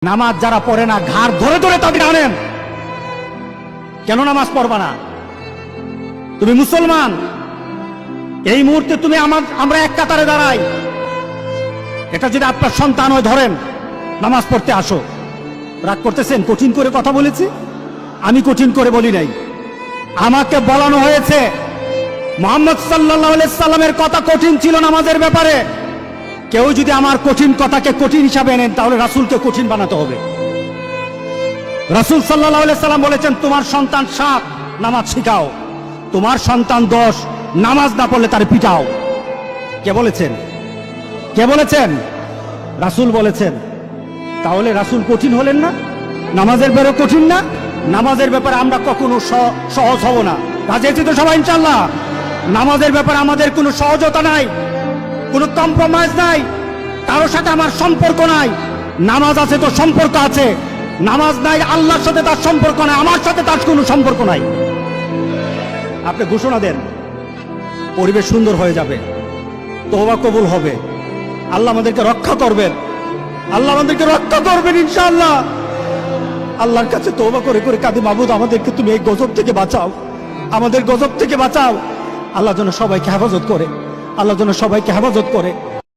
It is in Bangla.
নামাজ যারা পড়ে না ঘাড় ধরে ধরে তাদের আনেন। কেন নামাজ পড়বা না? তুমি মুসলমান, এই মুহূর্তে তুমি আমরা এক কাতারে দাঁড়াই, এটা যদি আপনার সন্তান হয় ধরেন নামাজ পড়তে আসো। রাগ করতেছেন? কঠিন করে কথা বলেছি? আমি কঠিন করে বলি নাই। আমাকে বলানো হয়েছে মুহাম্মদ সাল্লাল্লাহু আলাইহি সাল্লামের কথা কঠিন ছিল নামাজের ব্যাপারে। কেউ যদি আমার কঠিন কথাকে কঠিন হিসাবে নেন তাহলে রাসূলকে কঠিন বানাতে হবে। রাসূল সাল্লাল্লাহু আলাইহি সাল্লাম বলেছেন, তোমার সন্তান 7 নামাজ শিখাও, তোমার সন্তান 10 নামাজ না পড়লে তার পিটাও। কে বলেছেন? কে বলেছেন? রাসূল বলেছেন। তাহলে রাসূল কঠিন হলেন না? নামাজের ব্যাপারে কঠিন না? নামাজের ব্যাপারে আমরা কখনো সহজ হব না। রাজি আছি তো সবাই ইনশাআল্লাহ? নামাজের ব্যাপারে আমাদের কোনো সহজতা নাই, কোনো কম্প্রোমাইজ নাই, কারোর সাথে আমার সম্পর্ক নাই। নামাজ আছে তো সম্পর্ক আছে, নামাজ নাই আল্লাহর সাথে তার সম্পর্ক নাই, আমার সাথে তার কোনো সম্পর্ক নাই। আপনি ঘোষণা দেন, পরিবেশ সুন্দর হয়ে যাবে, তওবা কবুল হবে, আল্লাহ আমাদেরকে রক্ষা করবেন, আল্লাহ আমাদেরকে রক্ষা করবেন ইনশাআল্লাহ। আল্লাহর কাছে তওবা করে করে কাঁদি, মাবুদ আমাদেরকে তুমি এই গজব থেকে বাঁচাও, আমাদের গজব থেকে বাঁচাও। আল্লাহ যেন সবাইকে হেফাজত করে, আল্লাহ যেন সবাইকে হেফাজত করে।